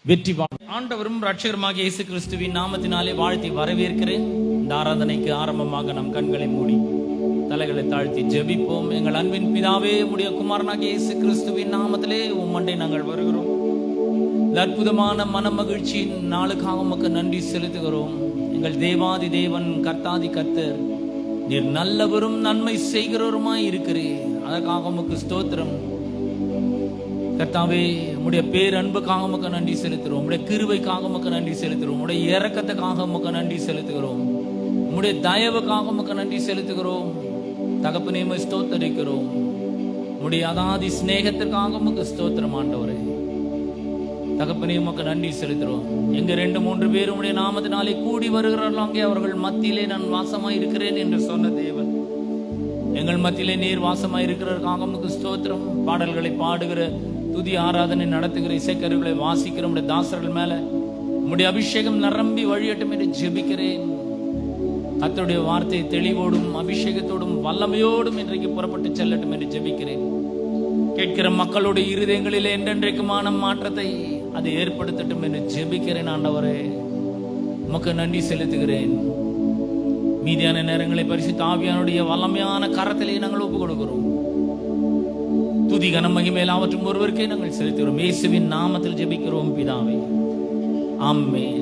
வெற்றி ஆண்டவரும் ரட்சகருமாகிய இயேசு கிறிஸ்துவின் நாமத்தினாலே வாழ்த்தி வரவேற்கிறேன். இந்த ஆராதனைக்கு ஆரம்பமாக நம் கண்களை மூடி தலைகளை தாழ்த்தி ஜெபிப்போம். எங்கள் அன்பின் பிதாவே, உம்முடைய குமாரனாகிய இயேசு கிறிஸ்துவின் நாமத்திலே உம்மண்டை நாங்கள் வருகிறோம். இந்த அற்புதமான மன மகிழ்ச்சியின் நாளுக்காக உமக்கு நன்றி செலுத்துகிறோம். எங்கள் தேவாதி தேவன், கர்த்தாதி கர்த்தர், நீர் நல்லவரும் நன்மை செய்கிறவருமாய் இருக்கிறீர். அதற்காக உமக்கு ஸ்தோத்திரம். கர்த்தாவே, உம்முடைய பேரன்புக்காக உமக்கு நன்றி செலுத்துகிறோம். உம்முடைய கிருபைக்காக உமக்கு நன்றி செலுத்துகிறோம். உம்முடைய இரக்கத்துக்காக உமக்கு நன்றி செலுத்துகிறோம். உம்முடைய தயவுக்காக உமக்கு நன்றி செலுத்துகிறோம். தகப்பனே, உம்மை ஸ்தோத்தரிக்கிறோம். உம்முடைய அதாதி சிநேகத்திற்காக உமக்கு ஸ்தோத்திரம் ஆண்டவரே. தகப்பனே, உமக்கு நன்றி செலுத்துகிறோம். எங்க 2-3 பேர் உம்முடைய நாமத்தினாலே கூடி வருகிறார்களோ அங்கே அவர்கள் மத்தியிலே நான் வாசமாய் இருக்கிறேன் என்று சொன்ன தேவன், எங்கள் மத்தியிலே நீர் வாசமாய் இருக்கிறதற்காக உமக்கு ஸ்தோத்திரம். பாடல்களை பாடுகிற, துதி ஆராதனை நடத்துகிற, இசைக்கருவிகளை வாசிக்கிற உடைய தாசர்கள் மேல உம்முடைய அபிஷேகம் நிரம்பி வழியட்டும் என்று ஜெபிக்கிறேன். கர்த்தருடைய வார்த்தை தெளிவோடும் அபிஷேகத்தோடும் வல்லமையோடும் இன்றைக்கு புறப்பட்டு செல்லட்டும் என்று ஜெபிக்கிறேன். கேட்கிற மக்களுடைய இருதயங்களிலே என்றென்றைக்குமான மாற்றத்தை அது ஏற்படுத்தட்டும் என்று ஜெபிக்கிறேன். ஆண்டவரே, உமக்கு நன்றி செலுத்துகிறேன். மீதியான நேரங்களை பரிசுத்த ஆவியானுடைய வல்லமையான கரத்திலே நாங்கள் ஒப்புக் கொடுக்கிறோம். துதி கனம் மகிமையில் அவற்றும் ஒருவருக்கே நாங்கள் செலுத்துகிறோம். இயேசுவின் நாமத்தில் ஜெபிக்கிறோம் பிதாவே, ஆமென்,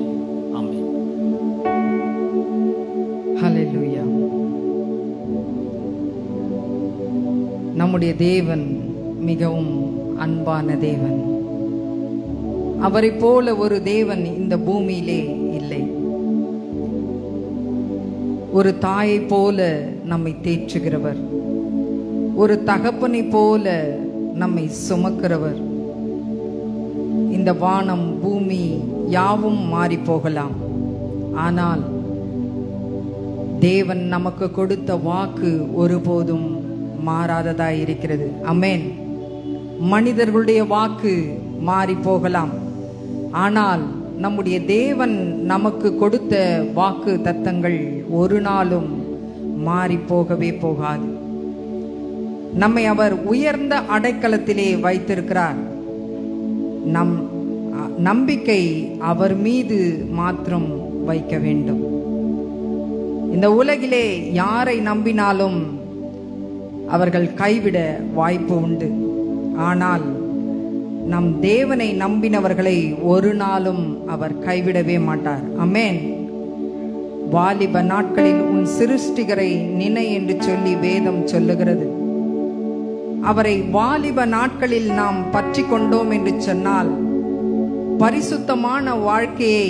ஆமென். ஹல்லேலூயா. நம்முடைய தேவன் மிகவும் அன்பான தேவன். அவரை போல ஒரு தேவன் இந்த பூமியிலே இல்லை. ஒரு தாயை போல நம்மை தேற்றுகிறவர், ஒரு தகப்பனை போல நம்மை சுமக்கிறவர். இந்த வானம் பூமி யாவும் மாறி போகலாம், ஆனால் தேவன் நமக்கு கொடுத்த வாக்கு ஒருபோதும் மாறாததாய் இருக்கிறது. ஆமென். மனிதர்களுடைய வாக்கு மாறி போகலாம், ஆனால் நம்முடைய தேவன் நமக்கு கொடுத்த வாக்கு தத்தங்கள் ஒரு நாளும் மாறி போகவே போகாது. நம்மை அவர் உயர்ந்த அடைக்கலத்திலே வைத்திருக்கிறார். நம் நம்பிக்கை அவர் மீது மாத்திரம் வைக்க வேண்டும். இந்த உலகிலே யாரை நம்பினாலும் அவர்கள் கைவிட வாய்ப்பு உண்டு, ஆனால் நம் தேவனை நம்பினவர்களை ஒரு நாளும் அவர் கைவிடவே மாட்டார். ஆமென். வாலிப நாட்களில் உன் சிருஷ்டிகரை நினை என்று சொல்லி வேதம் சொல்லுகிறது. அவரை வாலிப நாட்களில் நாம் பற்றி கொண்டோம் என்று சொன்னால் பரிசுத்தமான வாழ்க்கையை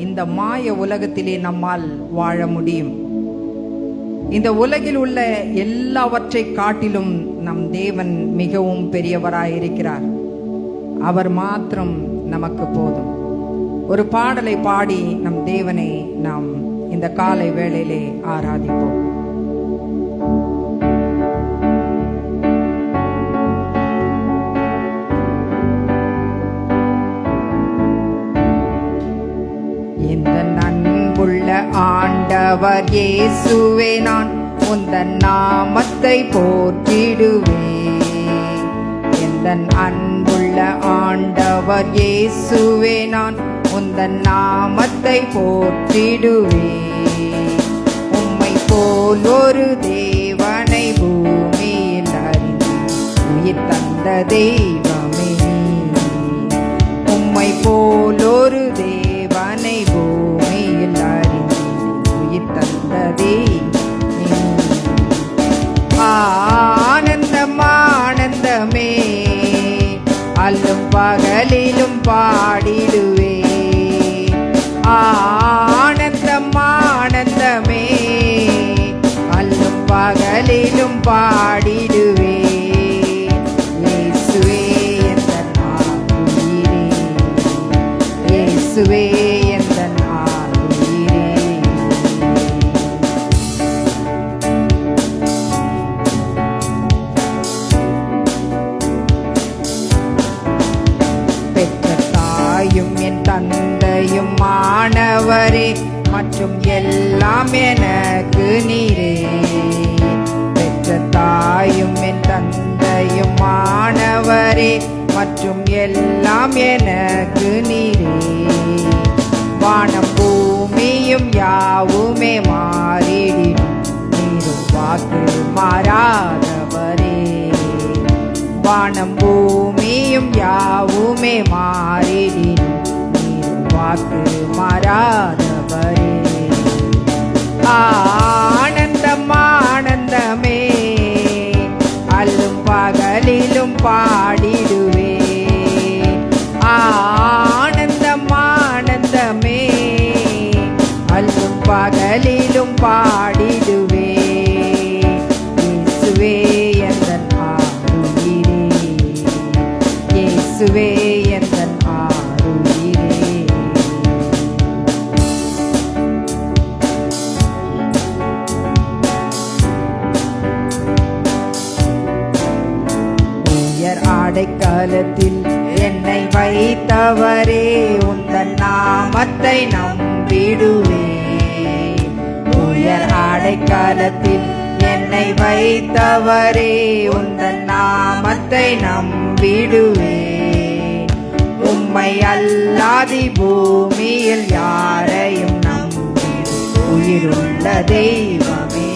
இந்த மாய உலகத்திலே நம்மால் வாழ முடியும். இந்த உலகில் உள்ள எல்லாவற்றை காட்டிலும் நம் தேவன் மிகவும் பெரியவராயிருக்கிறார். அவர் மாத்திரம் நமக்கு போதும். ஒரு பாடலை பாடி நம் தேவனை நாம் இந்த காலை வேளையிலே ஆராதிப்போம். இந்த அன்புள்ள ஆண்டவர் இயேசுவே, நான் உந்தன் நாமத்தை போற்றிடுவேன். இந்த அன்புள்ள ஆண்டவர் இயேசுவே, நான் உந்தன் நாமத்தை போற்றிடுவேன். உம்மை போல் ஒரு தேவனை பூமியில் அறிந்து உயிர் தந்த தெய்வமே. உம்மை போல் ஒரு தேவனை பூமியில் அறிந்து உயிர் தந்த தெய்வமே. ஆனந்தம் ஆனந்தமே, அல்லும் பகலிலும் பாடிடுவே. ஆனந்தம் ஆனந்தமே, அல்லும் பகலிலும் பாடிடுவே. இயேசுவே எந்தன் ஆத்துயிரே, இயேசுவே எந்தன் ஆத்துயிரே. பெற்ற தாயும் என் தந்தையும் மாணவரே, மற்றும் எல்லாம் எனக்கு நீரே. பெற்ற தாயும் என் தந்தையும் மாணவரே, மற்றும் எல்லா எல்லாம் எனக்கு நீரே. வானம் பூமியும் யாவுமே மாறிடினும் நீரும் வாக்கு மாறாதவரே. வானம் பூமியும் யாவுமே மாறிடினும் நீரும் வாக்கு மாறாதவரே. ஆனந்தம் ஆனந்தமே அல்லும் பகலிலும் பாடிடுவே. ஆனந்தம் ஆனந்தமே அல்லும் பகலிலும் பாடிடுவே. இயேசுவே எந்தன் ஆருயிரே, இயேசுவே எந்தன் ஆருயிரே. அடைக்கலத்தில் என்னை வைத்தவரே, உந்தன் நாமத்தை நம்பிடுவே. உயர் அடைக்கலத்தில் என்னை வைத்தவரே, உந்தன் நாமத்தை நம்பிடுவே. உம்மை அல்லாதி பூமியில் யாரையும் நம்பிடு உயிருள்ள தெய்வமே.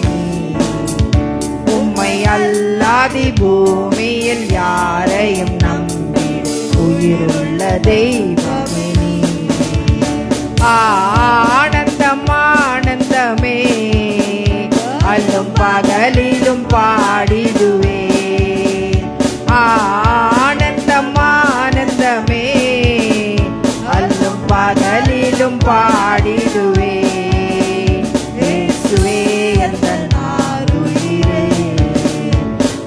உம்மை அல்லாதி பூமியில் யாரையும் நம்பிடு உயிருள்ள தெய்வமே. ஆனந்தம் ஆனந்தமே அல்லும் பகலிலும் பாடிடுவே. ஆனந்தம் ஆனந்தமே அல்லும் பகலிலும் பாடிடுவே. இயேசுவே எந்தன் ஆருயிரே,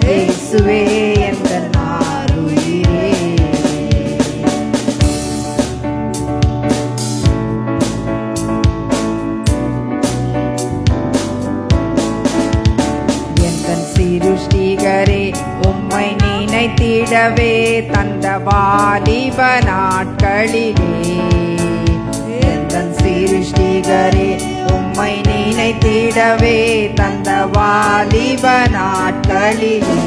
இயேசுவே எந்தன் ஆருயிரே. எந்தன் சிருஷ்டிகரே உம்மை நினைத்திடவே தந்த வாலிப நாட்களிலே. எந்தன் சிருஷ்டிகரே உம்மை நினைத்திடவே தந்த வாலிப நாட்களிலே.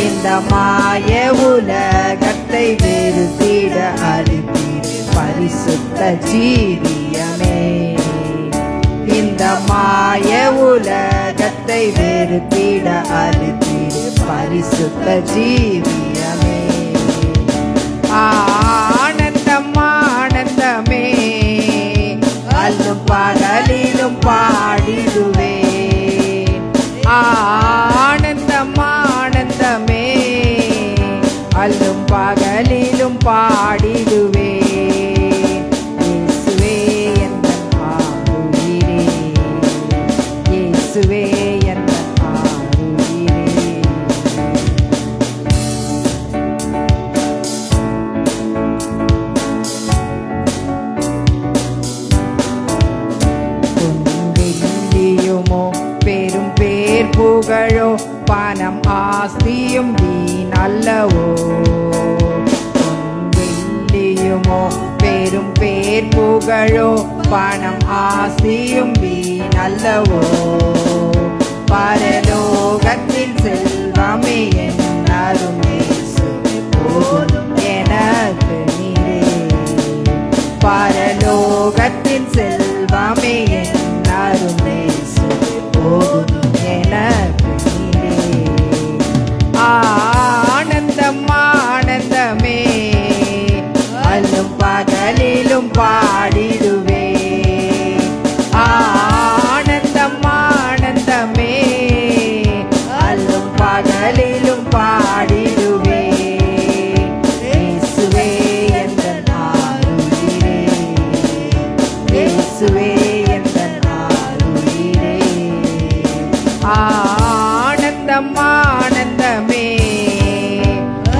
இந்த மாய உலகத்தை வெறுத்திட அளித்தீர் பரிசுத்த ஜீவியமே. இந்த மாய உலகத்தை வெறுத்திட அளித்தீர் பரிசுத்த ஜீவியமே. ஆனந்தம் ஆனந்தமே அல்லும் பகலிலும் பாடிடுவே. ஆனந்தம் ஆனந்தமே அல்லும் பகலிலும் பாடிடுவே. இயேசுவே எந்தன் ஆருயிரே, இயேசுவே எந்தன் ஆருயிரே. வெள்ளியுமோ பெரும் பேர் புகழோ பணம் ஆஸ்தியும் வீணல்லவோ. வெள்ளியுமோ பெரும் பேர் புகழோ பணம் ஆஸ்தியும் வீணல்லவோ. பரலோகத்தின் செல்வமே என்னரும் இயேசுவே போதும் எனக்கு நீரே. பரலோகத்தின் செல்வமே என்னரும் இயேசுவே போதும் எனக்கு நீரே. ஆனந்தம் ஆனந்தமே அல்லும் பகலிலும் பாடிடுவே. ஆனந்தம் ஆனந்தமே அல்லும் பகலிலும் பாடிடுவே. இயேசுவே எந்தன் ஆருயிரே, இயேசுவே எந்தன் ஆருயிரே. ஆனந்தம் ஆனந்தமே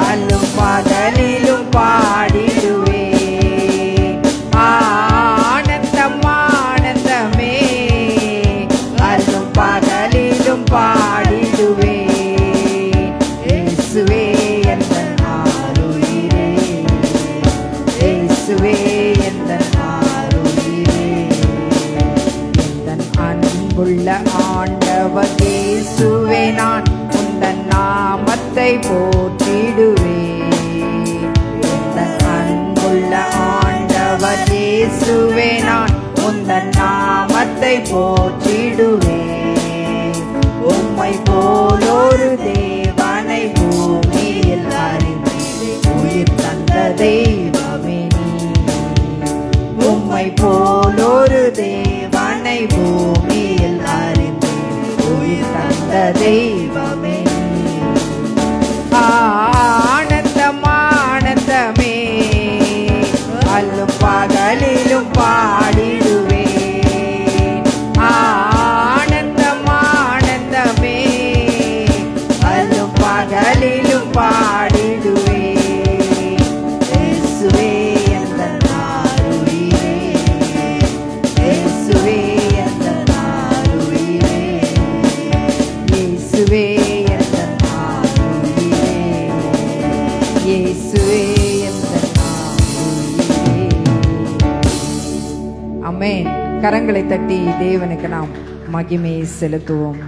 அல்லும் பகலிலும் பாடிடுவே. ஆனந்தம் ஆனந்தமே அல்லும் பகலிலும் பாடிடுவே. இயேசுவே எந்தன் ஆருயிரே, இயேசுவே எந்தன் ஆருயிரே. எந்தன் அன்புள்ள ஆண்டவர் இயேசுவே, நான் உந்தன் நாமத்தை போற்றிடுவே. உம்மை போற்றிடுவேன். உம்மை போல் ஒரு தேவனை பூமியில் அறிந்தேன். உயிர் தந்த தெய்வமே நீர். உம்மை போல் ஒரு தேவனை பூமியில் அறிந்தேன். உயிர் தந்த தெய்வமே நீர். ஆனந்தம் ஆனந்தமே, அல்லும் பகலிலும் பாடிடுவேன். ஆனந்தம் ஆனந்தமே, அல்லும் பகலிலும் பாடிடுவேன். இயேசுவே எந்தன் ஆருயிரே, இயேசுவே எந்தன் ஆருயிரே, இயேசுவே எந்தன் ஆருயிரே, இயேசுவே எந்தன் ஆருயிரே. ஆமென். கரங்களை தட்டி தேவனுக்கு நாம் மகிமையை செலுத்துவோம்.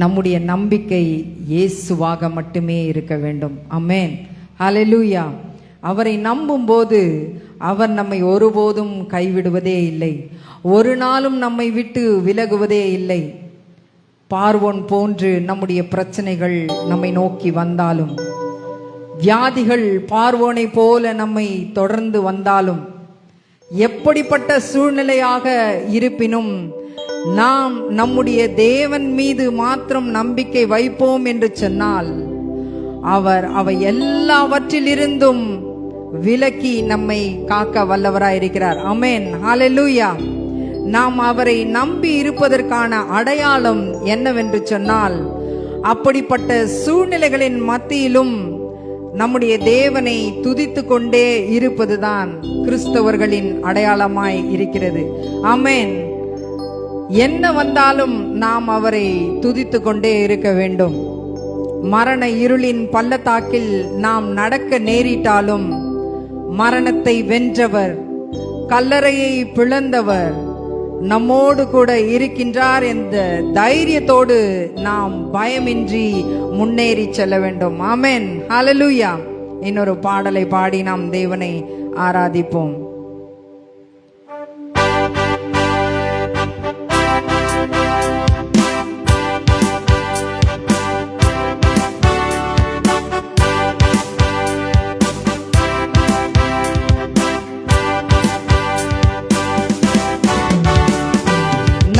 நம்முடைய நம்பிக்கை இயேசுவாக மட்டுமே இருக்க வேண்டும். ஆமென். ஹல்லேலூயா. அவரை நம்பும்போது அவர் நம்மை ஒருபோதும் கைவிடுவதே இல்லை, ஒரு நாளும் நம்மை விட்டு விலகுவதே இல்லை. பார்வோன் போன்று நம்முடைய பிரச்சனைகள் நம்மை நோக்கி வந்தாலும், வியாதிகள் பார்வோனை போல நம்மை தொடர்ந்து வந்தாலும், எப்படிப்பட்ட சூழ்நிலையாக இருப்பினும் நாம் நம்முடைய தேவன் மீது மாத்திரம் நம்பிக்கை வைப்போம் என்று சொன்னால், அவர் அவை எல்லாவற்றிலிருந்தும் விலக்கி நம்மை காக்க வல்லவராயிருக்கிறார். ஆமென். ஹல்லேலூயா. நாம் அவரை நம்பி இருப்பதற்கான அடையாளம் என்னவென்று சொன்னால், அப்படிப்பட்ட சூழ்நிலைகளின் மத்தியிலும் நம்முடைய தேவனை துதித்து கொண்டே இருப்பதுதான் கிறிஸ்தவர்களின் அடையாளமாய் இருக்கிறது. ஆமென். என்ன வந்தாலும் நாம் அவரை துதித்து கொண்டே இருக்க வேண்டும். மரண இருளின் பள்ளத்தாக்கில் நாம் நடக்க நேரிட்டாலும், மரணத்தை வென்றவர், கல்லறையை பிளந்தவர் நம்மோடு கூட இருக்கின்றார் என்ற தைரியத்தோடு நாம் பயமின்றி முன்னேறி செல்ல வேண்டும். ஆமென். ஹல்லேலூயா. இன்னொரு பாடலை பாடி நாம் தேவனை ஆராதிப்போம்.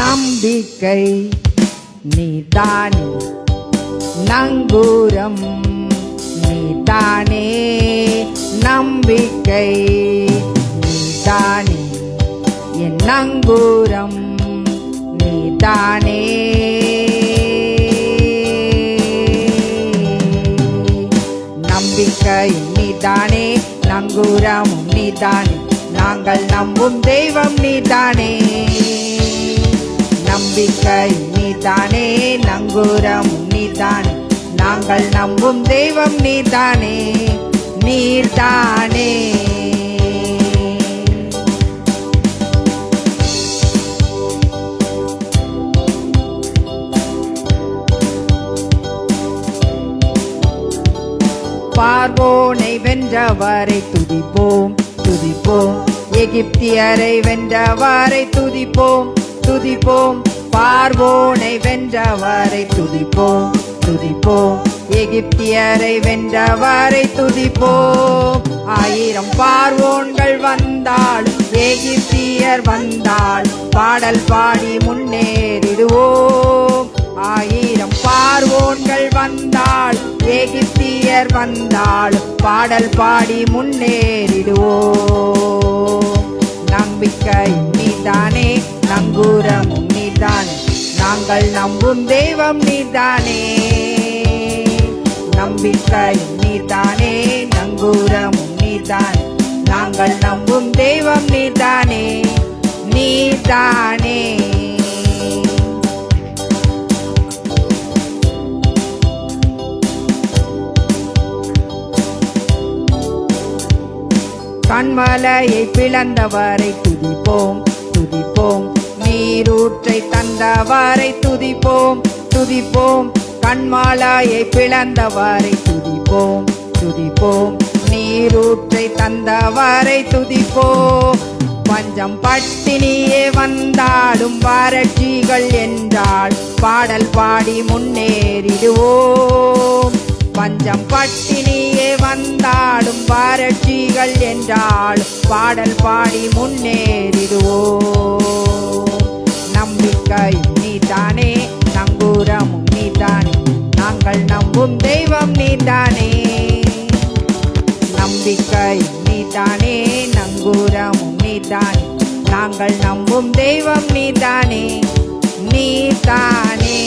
நம்பிக்கை நீதானே, நங்கூரம் நீதானே, நம்பிக்கை நீதானே, என் நங்கூரம் நீதானே. நம்பிக்கை நீதானே, நங்கூரமும் நீதானே, நாங்கள் நம்பும் தெய்வம் நீதானே. நம்பிக்கை நீதானே, நங்கூரம் நீதானே, நாங்கள் நம்பும் தெய்வம் நீதானே, நீர்தானே. பார்வோனை வென்றவரை துதிப்போம் துதிப்போம், எகிப்தியரை வென்றவரை துதிப்போம் துதிப்போம், பார்வோனை வென்றவரை துதிப்போம் துதிப்போம், எகிப்தியரை வென்றவரை துதிப்போம். 1000 பார்வோன்கள் வந்தால், எகிப்தியர் வந்தால், பாடல் பாடி முன்னேறிடுவோம். 1000 பார்வோன்கள் வந்தால், எகிப்தியர் வந்தால், பாடல் பாடி முன்னேறிடுவோம். நம்பிக்கை நீதானே, நங்கூரமும் நீதானே, நாங்கள் நம்பும் தெய்வம் நீதானே. நம்பிக்கை நீதானே, நங்கூரமும் நீதானே, நாங்கள் நம்பும் தெய்வம் நீதானே, நீதானே. கண்மலையை பிளந்தவரை துதிப்போம் துதிப்போம், நீரூற்றை தந்தவரை துதிப்போம் துதிப்போம், கண்மலையை பிளந்தவரை துதிப்போம் துதிப்போம், நீரூற்றை தந்தவரை துதிப்போம். பஞ்சம் பட்டினியே வந்தாலும் வறட்சிகள் என்றால் பாடல் பாடி முன்னேறிடுவோம். பஞ்சம் பட்டினியே வந்தாலும் வறட்சிகள் என்றால் பாடல் பாடி முன்னேறிடுவோம். நம்பிக்கை நீதானே, நங்கூரமும் நீதானே, நாங்கள் நம்பும் தெய்வம் நீதானே. நம்பிக்கை நீதானே, நங்கூரமும் நீதானே, நாங்கள் நம்பும் தெய்வம் நீதானே, நீதானே.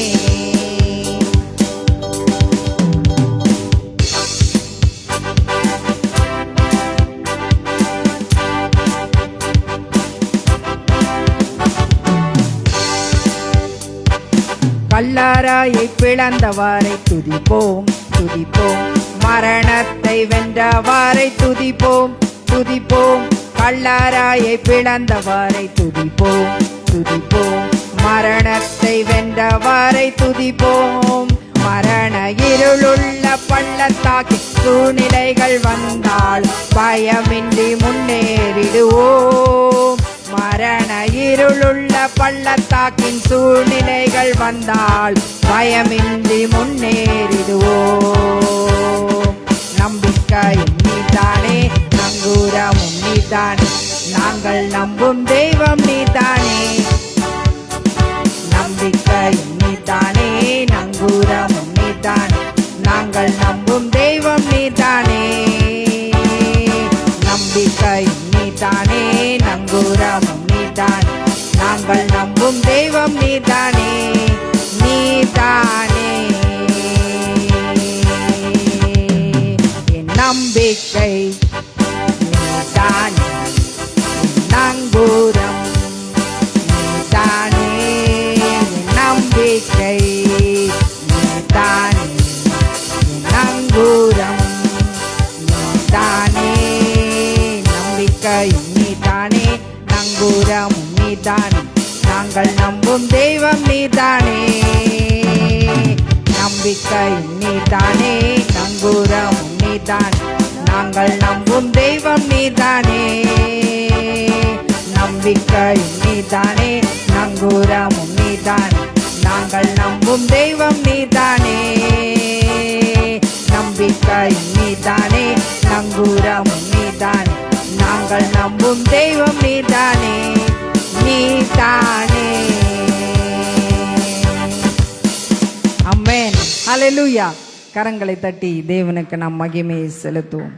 கல்லறையை பிளந்தவரை துதிப்போம் துதிப்போம், மரணத்தை வென்றவரை துதிப்போம் துதிப்போம். கல்லறையை பிளந்தவரை துதிப்போம் துதிப்போம், மரணத்தை வென்றவரை துதிப்போம். மரண இருளுள்ள பள்ளத்தாக்கில் சூழ்நிலைகள் வந்தால் பயமின்றி முன்னேறிடுவோம். மரண இருளுள்ள பள்ளத்தாக்கின் சூழ்நிலைகள் வந்தால் பயமின்றி முன்னேறிடுவோம். நம்பிக்கை நீதானே, நங்கூரமும் நீதானே, நாங்கள் நம்பும் தெய்வம் நீதானே. நம்பிக்கை நீதானே, நங்கூரமும் நீதானே, நாங்கள் நம்பும் தெய்வம் நீதானே. நம்பிக்கை நீதானே, நங்கூரமும் நீதானே, நாங்கள் நம்பும் தெய்வம் நீதானே, நீதானே. என் நம்பிக்கை நீதானே, என் நங்கூரம் நீதானே. என் நம்பிக்கை நீதானே, என் நங்கூரம் நீதானே. நம்பிக்கை நீதானே, நங்கூரமும் நீதானே, நாங்கள் நம்பும் தெய்வம் நீதானே. நம்பிக்கை நீதானே, நங்கூரமும் நீதானே, நாங்கள் நம்பும் தெய்வம் நீதானே. நம்பிக்கை நீதானே, நங்கூரமும் நீதானே, நாங்கள் நம்பும் தெய்வம் நீதானே. நம்பிக்கை நீதானே, நங்கூரமும் நீதானே, நாங்கள் நம்பும் தெய்வம் நீதானே, நீதானே. ஆமென், ஹல்லேலூயா. கரங்களை தட்டி தேவனுக்கு நாம் மகிமையை செலுத்துவோம்.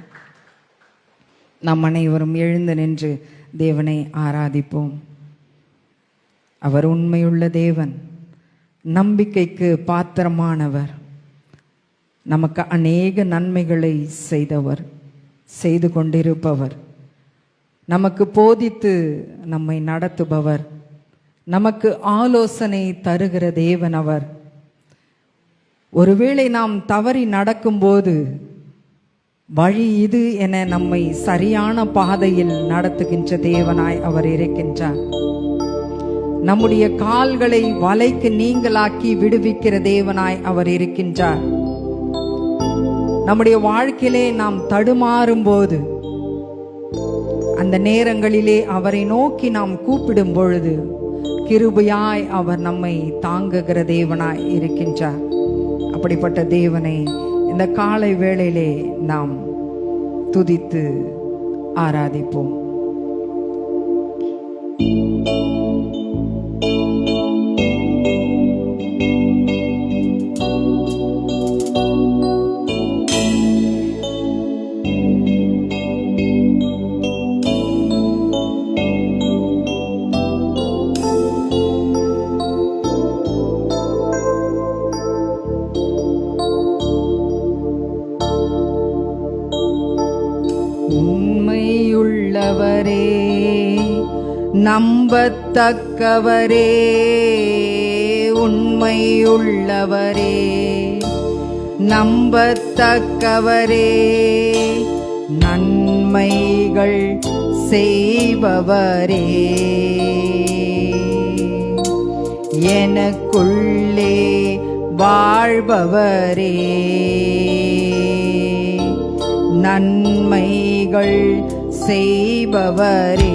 நாம் அனைவரும் எழுந்து நின்று தேவனை ஆராதிப்போம். அவர் உண்மையுள்ள தேவன், நம்பிக்கைக்கு பாத்திரமானவர், நமக்கு அநேக நன்மைகளை செய்தவர், செய்து கொண்டிருப்பவர், நமக்கு போதித்து நம்மை நடத்துபவர், நமக்கு ஆலோசனை தருகிற தேவன் அவர். ஒருவேளை நாம் தவறி நடக்கும்போது வழி இது என நம்மை சரியான பாதையில் நடத்துகின்ற தேவனாய் அவர் இருக்கின்றார். நம்முடைய கால்களை வலைக்கு நீங்களாக்கி விடுவிக்கிற தேவனாய் அவர் இருக்கின்றார். நம்முடைய வாழ்க்கையிலே நாம் தடுமாறும் போது அந்த நேரங்களிலே அவரை நோக்கி நாம் கூப்பிடும் பொழுது கிருபையாய் அவர் நம்மை தாங்குகிற தேவனாய் இருக்கின்றார். அப்படிப்பட்ட தேவனை இந்த காலை வேளையிலே நாம் துதித்து ஆராதிப்போம். உண்மையுள்ளவரே, நம்பத்தக்கவரே, உண்மையுள்ளவரே, நம்பத்தக்கவரே, நன்மைகள் செய்பவரே, எனக்குள்ளே வாழ்பவரே, நன்மைகள் செய்பவரே,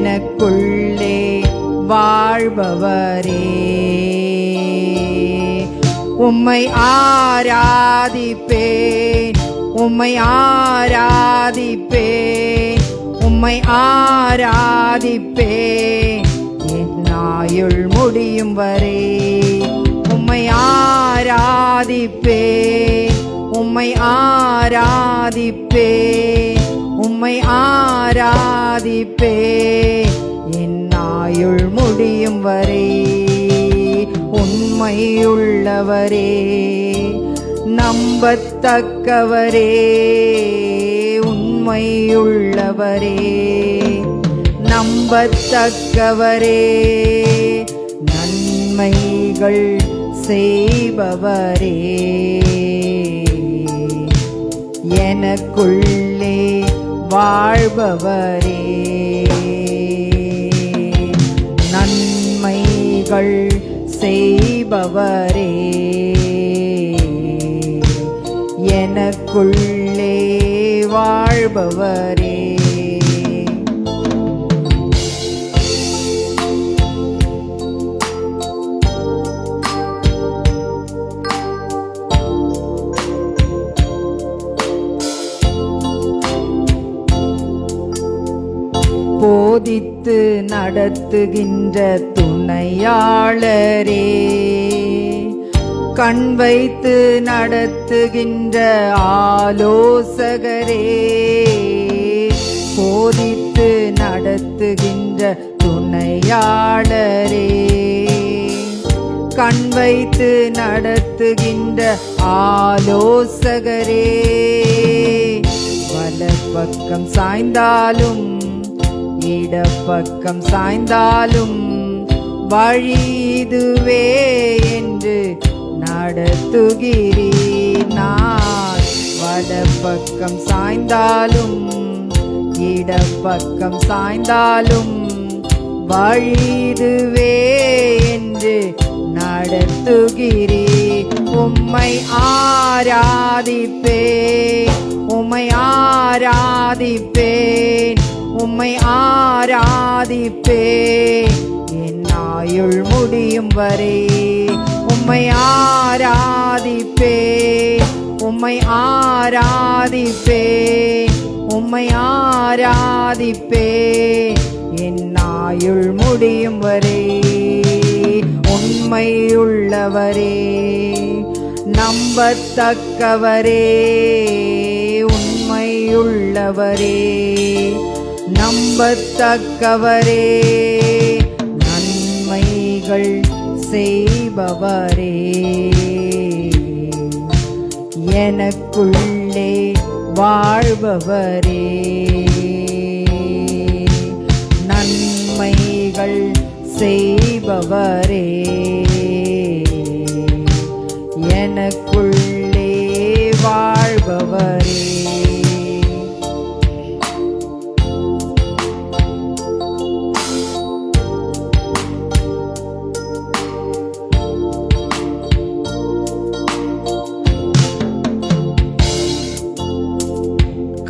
எனக்குள்ளே வாழ்பவரே. உம்மை ஆராதிப்பேன், உம்மை ஆராதிப்பேன், உம்மை ஆராதிப்பேன் என் ஆயுள் முடியும் வரை. உம்மை ஆராதிப்பேன், உம்மை ஆராதிப்பேன், உம்மை ஆராதிப்பேன் என் ஆயுள் முடியும் வரை. உண்மையுள்ளவரே, நம்பத்தக்கவரே, உண்மையுள்ளவரே, நம்பத்தக்கவரே, நன்மைகள் செய்பவரே, எனக்குள்ளே வாழ்பவரே, நன்மைகள் செய்பவரே, எனக்குள்ளே வாழ்பவரே. போதித்து நடத்துகின்ற துணையாளரே, கண் வைத்து நடத்துகின்ற ஆலோசகரே, போதித்து நடத்துகின்ற துணையாளரே, கண் வைத்து நடத்துகின்ற ஆலோசகரே, வலப்பக்கம் சாய்ந்தாலும் இடப்பக்கம் சாய்ந்தாலும் வழி இதுவே என்று நடத்துகிறீர். நான் வலப்பக்கம் சாய்ந்தாலும் இடப்பக்கம் சாய்ந்தாலும் வழி இதுவே என்று நடத்துகிறீர். உம்மை ஆராதிப்பேன், உம்மை ஆராதிப்பேன், உம்மை ஆராதிப்பேன் என் ஆயுள் முடியும் வரை. உம்மை ஆராதிப்பேன், உம்மை ஆராதிப்பேன், உம்மை ஆராதிப்பேன் என் ஆயுள் முடியும் வரை. உண்மையுள்ளவரே, நம்பத்தக்கவரே, உண்மையுள்ளவரே, நம்பத்தக்கவரே, நன்மைகள் செய்பவரே, எனக்குள்ளே வாழ்பவரே, நன்மைகள் செய்பவரே, எனக்குள்ளே வாழ்பவரே.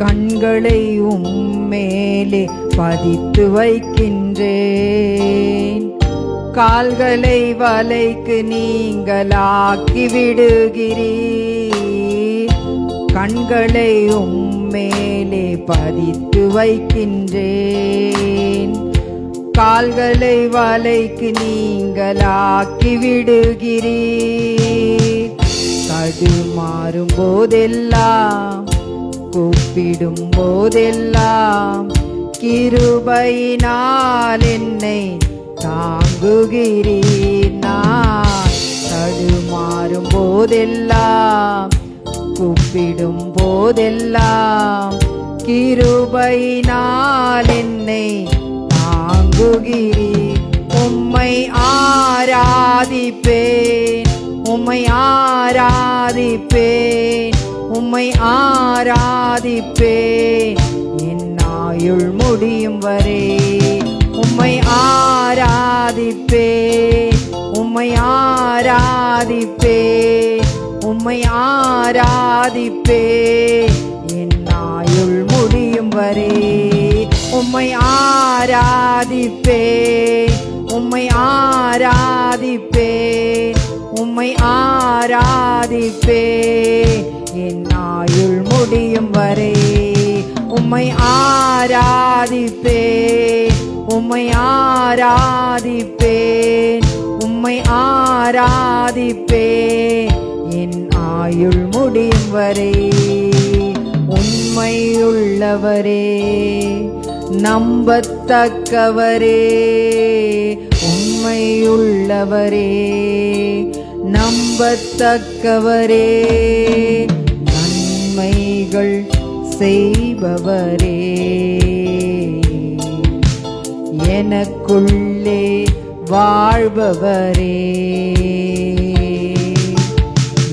கண்களை உம்மேலே பதித்து வைக்கின்றேன், கால்களை வலைக்கு நீங்களாக்கி விடுகிறீர். கண்களை உம்மேலே பதித்து வைக்கின்றேன், கால்களை வலைக்கு நீங்களாக்கி விடுகிறீர். தடுமாறும் போதெல்லாம் கூப்பிடும் போதெல்லாம் கிருபையினால் என்னை தாங்குகிறீர். நான் தடுமாறும் போதெல்லாம் கூப்பிடும் போதெல்லாம் கிருபையினால் என்னை தாங்குகிறீர். உம்மை ஆராதிப்பேன், உம்மை ஆராதிப்பேன், உம்மை ஆராதிப்பேன் என் ஆயுள் முடியும் வரை. உம்மை ஆராதிப்பேன், உம்மை ஆராதிப்பேன், உம்மை ஆராதிப்பேன் என் ஆயுள் முடியும் வரை. உம்மை ஆராதிப்பேன், உம்மை ஆராதிப்பேன், உம்மை ஆராதிப்பேன் என் ஆயுள் முடியும் வரை. உம்மை ஆராதிப்பேன், உம்மை ஆராதிப்பேன், உம்மை ஆராதிப்பேன் என் ஆயுள் முடியும் வரை. உண்மையுள்ளவரே, நம்பத்தக்கவரே, உண்மையுள்ளவரே, நம்பத்தக்கவரே, நன்மைகள் செய்பவரே, எனக்குள்ளே வாழ்பவரே,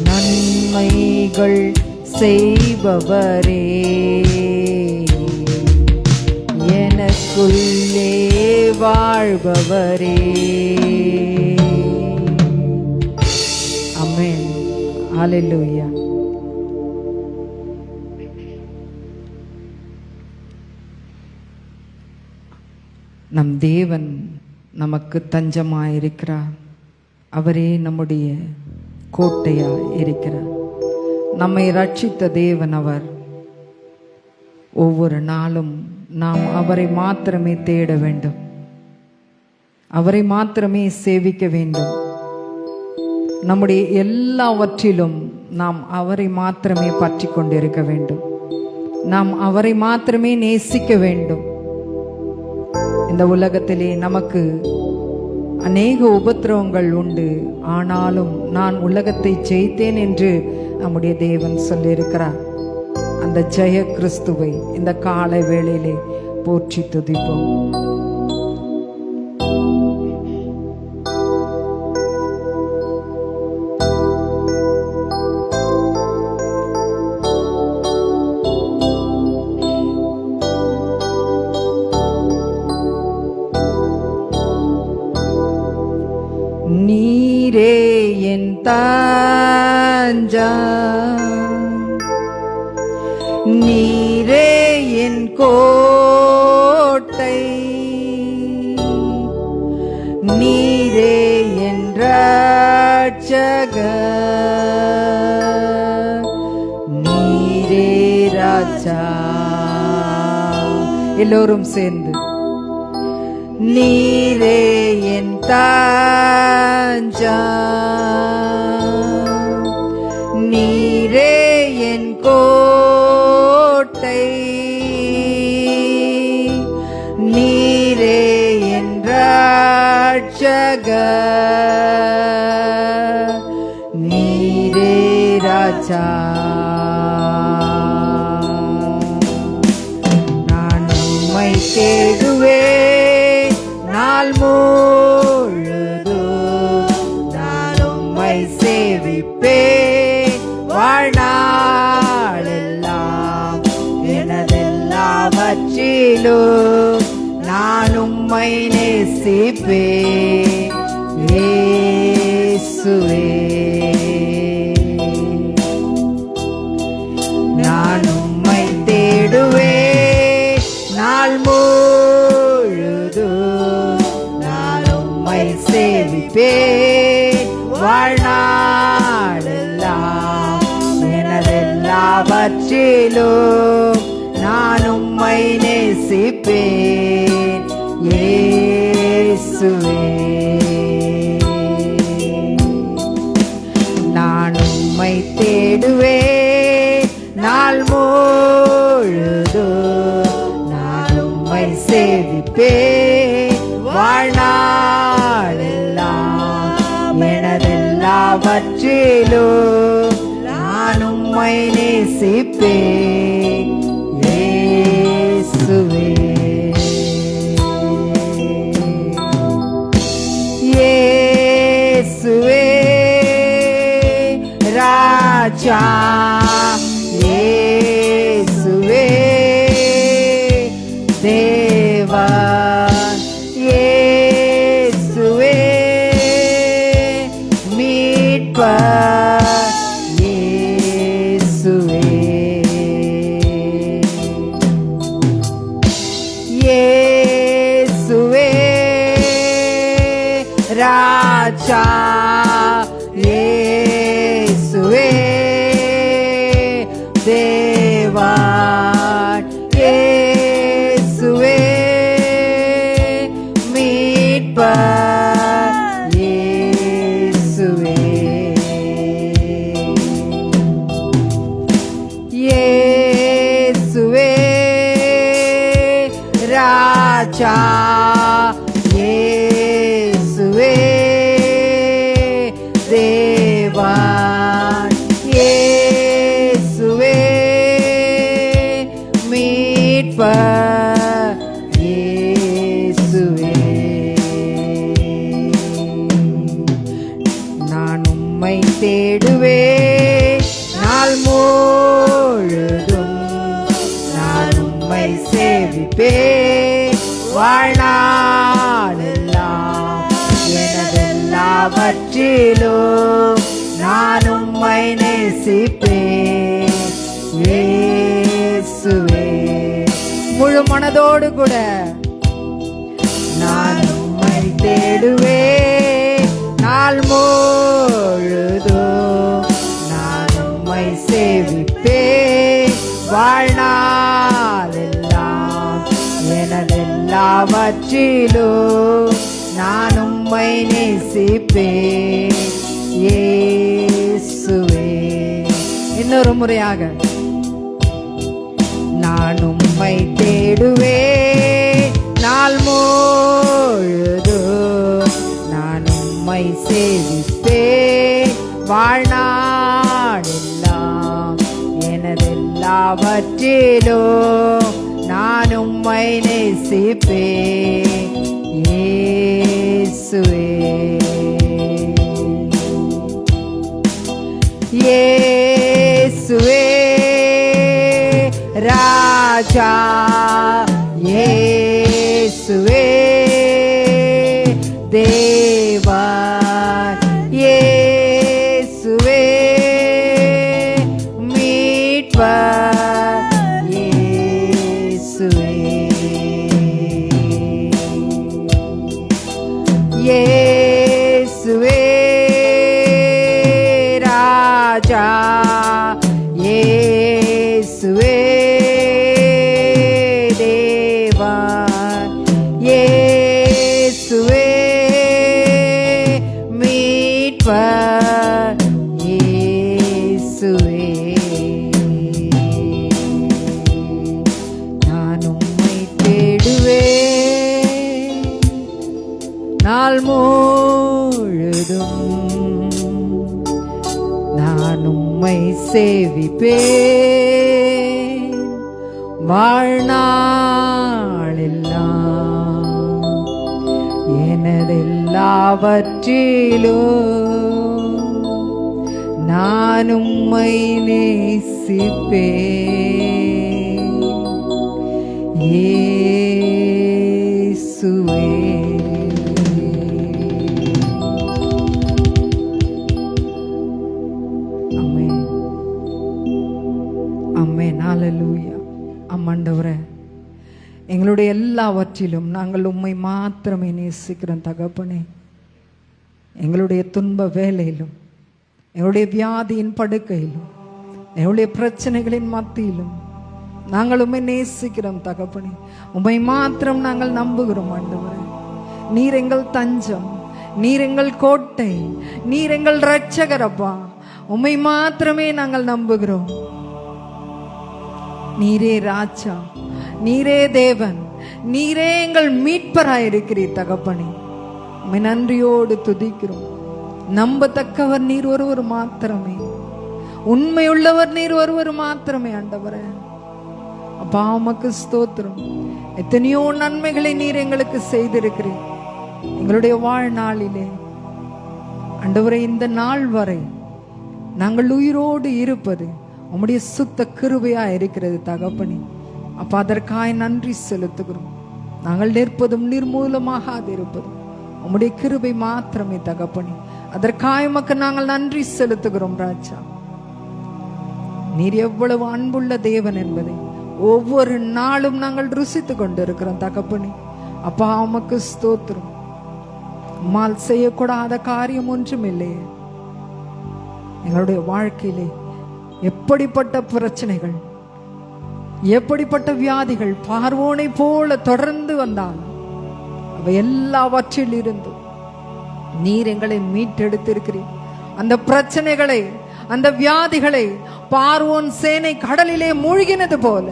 நன்மைகள் செய்பவரே, எனக்குள்ளே வாழ்பவரே. ஆமென். ஹல்லேலூயா. நம் தேவன் நமக்கு தஞ்சமாயிருக்கிறார். அவரே நம்முடைய கோட்டையாய் இருக்கிறார். நம்மை ரட்சித்த தேவன் அவர். ஒவ்வொரு நாளும் நாம் அவரை மாத்திரமே தேட வேண்டும், அவரை மாத்திரமே சேவிக்க வேண்டும். நம்முடைய எல்லாவற்றிலும் நாம் அவரை மாத்திரமே பற்றி கொண்டிருக்க வேண்டும். நாம் அவரை மாத்திரமே நேசிக்க வேண்டும். இந்த உலகத்திலே நமக்கு அநேக உபத்திரவங்கள் உண்டு, ஆனாலும் நான் உலகத்தை ஜெயித்தேன் என்று நம்முடைய தேவன் சொல்லியிருக்கிறார். அந்த ஜெய கிறிஸ்துவை இந்த காலை வேளையிலே போற்றி துதிப்போம். நீரே என் தஞ்சம், நீரே என் கோட்டை, நீரே என் ரட்சகர், நீரே ராஜா. எல்லோரும் சேர்ந்து நீரே என் தஞ்சம், நீரே என் கோட்டை, நீரே என் ரட்சகர், நீரே ராஜா. நான் உம்மை தேடுவேன் நாள் முழுதும், நான் உம்மை சேவிப்பேன் வாழ்நாளெல்லாம். எனதெல்லாவற்றிலும் நான் உம்மை நேசிப்பேன் இயேசுவே. நான் உம்மை தேடுவேன் நாள் முழுதும், நான் உம்மை சேவிப்பேன் வாழ்நாளெல்லாம். எனதெல்லாவற்றிலும் நான் உம்மை நேசிப்பேன் இயேசுவே. நான் உம்மை தேடுவேன் நாள் முழுதும், நான் உம்மை சேவிப்பேன் வாழ்நாளெல்லாம். எனதெல்லாவற்றிலும் நான் உம்மை நேசிப்பேன் இயேசுவே. இயேசுவே ராஜா, இயேசுவே தேவன், இயேசுவே மீட்பர், இயேசுவே. ராஜா இயேசுவே தேவன் இயேசுவே மீட்பர் இயேசுவே. நான் உம்மை தேடுவேன் நாள் முழுதும், நான் உம்மை சேவிப்பேன் வாழ்நாளெல்லாம். எனதெல்லாவற்றிலும் நான் உம்மை நேசிப்பேன் இயேசுவே. முழு மனதோடு கூட நான் உம்மை தேடுவேன் நாள் முழுதும், நான் உம்மை சேவிப்பேன் வாழ்நாளெல்லாம். எனதெல்லாவற்றிலும் நான் உம்மை நேசிப்பேன் இயேசுவே. இன்னொரு முறையாக நான் உம்மை தேடுவேன் நாள் முழுதும், நான் உம்மை சேவிப்பேன் வாழ்நாளெல்லாம். எனதெல்லாவற்றிலும் நான் உம்மை நேசிப்பேன் இயேசுவே. இயேசுவே ராஜா இயேசுவே தேவன் இயேசுவே மீட்பர் இயேசுவே. இயேசுவே ராஜா இயேசுவே தேவன் இயேசுவே மீட்பர் இயேசுவே. நான் உம்மை தேடுவேன் நாள் முழுதும், நான் உம்மை சேவிப்பேன் வாழ்நாளெல்லாம். எனதெல்லாவற்றிலும் நான் உம்மை நேசிப்பேன் இயேசுவே. ஆமென் ஆமென் ஹல்லேலூயா. ஆண்டவரே, எங்களுடைய எல்லாவற்றிலும் நாங்கள் உம்மை மாத்திரமே நேசிக்கிறோம் தகப்பனே. எங்களுடைய துன்ப வேலையிலும், எங்களுடைய வியாதியின் படுக்கையிலும், எங்களுடைய பிரச்சனைகளின் மத்தியிலும் நாங்கள் உம்மை நேசிக்கிறோம் தகப்பனே. உம்மை மாத்திரம் நாங்கள் நம்புகிறோம் ஆண்டவரே. நீர் எங்கள் தஞ்சம், நீர் எங்கள் கோட்டை, நீர் எங்கள் இரட்சகரப்பா. உம்மை மாத்திரமே நாங்கள் நம்புகிறோம். நீரே ராஜா, நீரே தேவன், நீரே எங்கள் மீட்பராயிருக்கிறீர் தகப்பனே. உம்மை நன்றியோடு துதிக்கிறோம். நம்பத்தக்கவர் நீர் ஒருவர் மாத்திரமே, உண்மையுள்ளவர் நீர் ஒருவர் மாத்திரமே ஆண்டவரே. அப்பா உமக்கு ஸ்தோத்திரம். எத்தனையோ நன்மைகளை நீர் எங்களுக்கு செய்திருக்கிறீர் எங்களுடைய வாழ்நாளிலே ஆண்டவரே. இந்த நாள் வரை நாங்கள் உயிரோடு இருப்பது உம்முடைய சுத்த கிருபையா இருக்கிறது தகப்பனே. அப்ப அதற்காய் நன்றி செலுத்துகிறோம். நாங்கள் நிற்பதும் நிர்மூலமாகாது இருப்பதும் உம்முடைய கிருபை மாத்திரமே தகப்பனே. அதற்காய் உமக்கு நாங்கள் நன்றி செலுத்துகிறோம் ராஜா. நீர் எவ்வளவு அன்புள்ள தேவன் என்பதை ஒவ்வொரு நாளும் நாங்கள் ருசித்து கொண்டு இருக்கிறோம் தகப்பனே. அப்பா உமக்கு ஸ்தோத்திரம். உம்மால் செய்யக்கூடாத காரியம் ஒன்றும் இல்லையே. எங்களுடைய வாழ்க்கையிலே எப்படிப்பட்ட பிரச்சனைகள், எப்படிப்பட்ட வியாதிகள் பார்வோனை போல தொடர்ந்து வந்தால் அவை எல்லாவற்றில் இருந்து நீர் எங்களை மீட்டெடுத்திருக்கிறீர். அந்த பிரச்சனைகளை, அந்த வியாதிகளை பார்வோன் சேனை கடலிலே மூழ்கினது போல